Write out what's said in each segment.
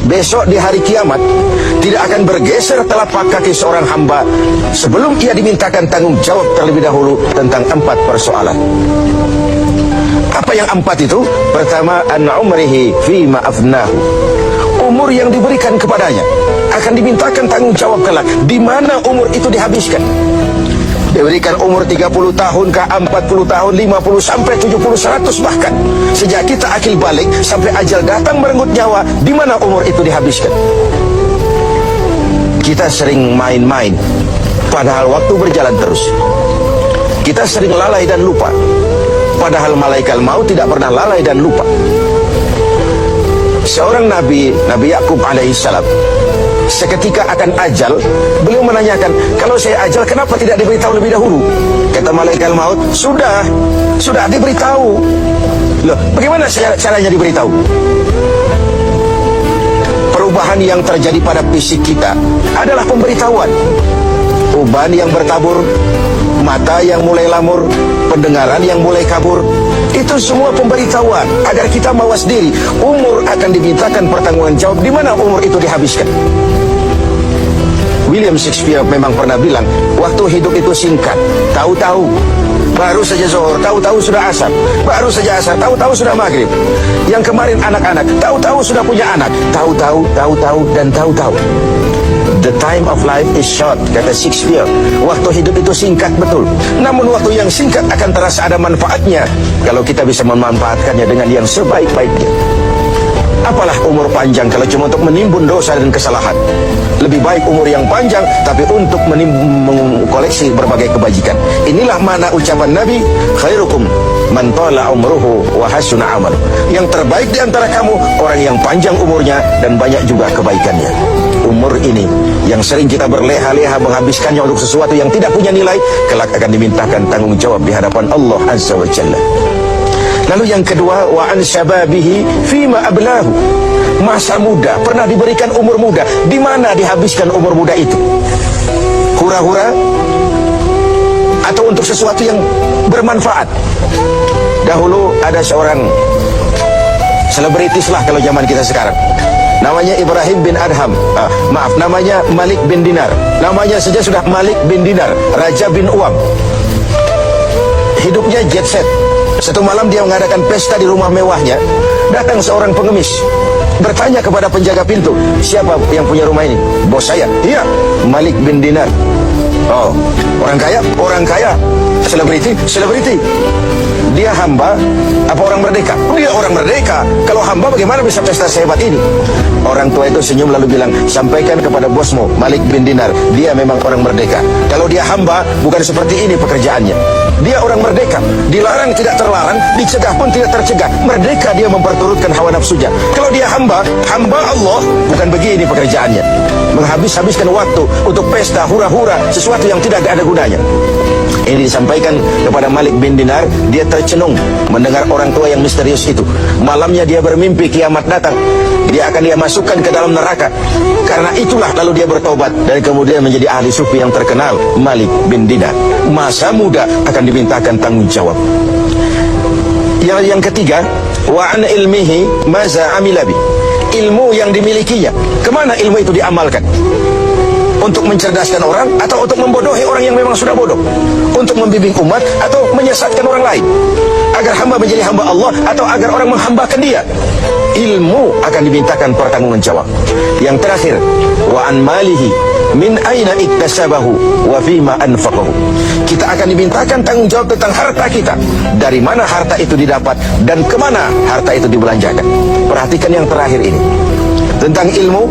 besok di hari kiamat tidak akan bergeser telapak kaki seorang hamba sebelum ia dimintakan tanggung jawab terlebih dahulu tentang 4 persoalan. Apa yang 4 itu? Pertama, an umrihi fima afnahu. Umur yang diberikan kepadanya akan dimintakan tanggung jawab kelak di mana umur itu dihabiskan. Diberikan umur 30 tahun ke 40 tahun, 50 sampai 70, 100 bahkan. Sejak kita akil balik sampai ajal datang merenggut nyawa, di mana umur itu dihabiskan. Kita sering main-main, padahal waktu berjalan terus. Kita sering lalai dan lupa, padahal malaikat maut tidak pernah lalai dan lupa. Seorang Nabi Yakub alaihissalam, seketika akan ajal, beliau menanyakan, kalau saya ajal kenapa tidak diberitahu lebih dahulu? Kata malaikat maut, sudah diberitahu. Loh, bagaimana caranya diberitahu? Perubahan yang terjadi pada fisik kita adalah pemberitahuan. Uban yang bertabur, mata yang mulai lamur, pendengaran yang mulai kabur, itu semua pemberitahuan agar kita mawas diri. Umur akan dimintakan pertanggungan jawab di mana umur itu dihabiskan. William Shakespeare memang pernah bilang, waktu hidup itu singkat. Tahu-tahu baru saja zuhur, tahu-tahu sudah asar, baru saja asar, tahu-tahu sudah maghrib. Yang kemarin anak-anak, tahu-tahu sudah punya anak, tahu-tahu, dan tahu-tahu. The time of life is short, kata Shakespeare. Waktu hidup itu singkat betul. Namun waktu yang singkat akan terasa ada manfaatnya kalau kita bisa memanfaatkannya dengan yang sebaik-baiknya. Apalah umur panjang kalau cuma untuk menimbun dosa dan kesalahan. Lebih baik umur yang panjang tapi untuk mengkoleksi berbagai kebajikan. Inilah makna ucapan Nabi, khairukum man tala umruhu wa hasuna amalu. Yang terbaik di antara kamu orang yang panjang umurnya dan banyak juga kebaikannya. Umur ini yang sering kita berleha-leha menghabiskannya untuk sesuatu yang tidak punya nilai, kelak akan dimintakan tanggung jawab di hadapan Allah Azza wa Jalla. Lalu yang kedua, wa an syababihi fima ablahu. Masa muda, pernah diberikan umur muda, di mana dihabiskan umur muda itu? Hura-hura atau untuk sesuatu yang bermanfaat? Dahulu ada seorang selebritis lah kalau zaman kita sekarang, namanya Ibrahim bin Adham, namanya Malik bin Dinar. Namanya saja sudah Malik bin Dinar, Raja bin Uam. Hidupnya jet set. Satu malam dia mengadakan pesta di rumah mewahnya. Datang seorang pengemis, bertanya kepada penjaga pintu, siapa yang punya rumah ini? Bos saya. Iya, Malik bin Dinar. Oh, orang kaya? Orang kaya. Selebriti? Selebriti. Dia hamba apa orang merdeka? Dia orang merdeka. Kalau hamba bagaimana bisa pesta sehebat ini? Orang tua itu senyum lalu bilang, sampaikan kepada bosmu Malik bin Dinar, dia memang orang merdeka. Kalau dia hamba bukan seperti ini pekerjaannya. Dia orang merdeka, dilarang tidak terlarang, dicegah pun tidak tercegah. Merdeka dia memperturutkan hawa nafsunya. Kalau dia hamba Allah, bukan begini pekerjaannya. Menghabis-habiskan waktu untuk pesta, hura-hura, sesuatu yang tidak ada gunanya. Ini disampaikan kepada Malik bin Dinar. Dia tercenung mendengar orang tua yang misterius itu. Malamnya dia bermimpi kiamat datang. Dia akan dia masukkan ke dalam neraka. Karena itulah lalu dia bertobat dan kemudian menjadi ahli sufi yang terkenal, Malik bin Dinar. Masa muda akan dimintakan tanggung jawab. Yang ketiga, wa an ilmihi maza amilabi. Ilmu yang dimilikinya, kemana ilmu itu diamalkan? Untuk mencerdaskan orang atau untuk membodohi orang yang memang sudah bodoh? Untuk membimbing umat atau menyesatkan orang lain? Agar hamba menjadi hamba Allah atau agar orang menghambakan dia? Ilmu akan dimintakan pertanggungan jawab. Yang terakhir, wa an malihi min aina iktasabahu wa fima anfaqahu. Kita akan dimintakan tanggung jawab tentang harta kita. Dari mana harta itu didapat dan kemana harta itu dibelanjakan. Perhatikan yang terakhir ini. Tentang ilmu,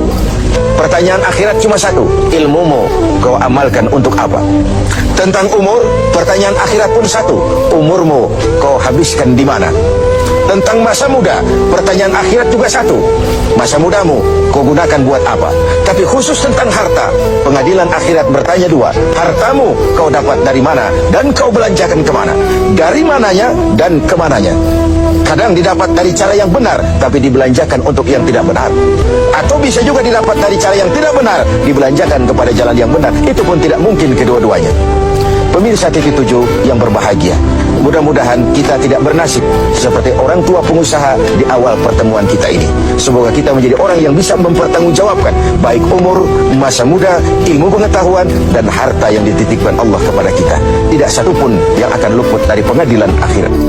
pertanyaan akhirat cuma satu, ilmumu kau amalkan untuk apa? Tentang umur, pertanyaan akhirat pun satu, umurmu kau habiskan di mana? Tentang masa muda, pertanyaan akhirat juga satu, masa mudamu kau gunakan buat apa? Tapi khusus tentang harta, pengadilan akhirat bertanya dua, hartamu kau dapat dari mana dan kau belanjakan kemana? Dari mananya dan kemananya? Kadang didapat dari cara yang benar tapi dibelanjakan untuk yang tidak benar. Atau bisa juga didapat dari cara yang tidak benar dibelanjakan kepada jalan yang benar. Itu pun tidak mungkin kedua-duanya. Pemirsa TV7 yang berbahagia, mudah-mudahan kita tidak bernasib seperti orang tua pengusaha di awal pertemuan kita ini. Semoga kita menjadi orang yang bisa mempertanggungjawabkan baik umur, masa muda, ilmu pengetahuan, dan harta yang dititipkan Allah kepada kita. Tidak satupun yang akan luput dari pengadilan akhirat.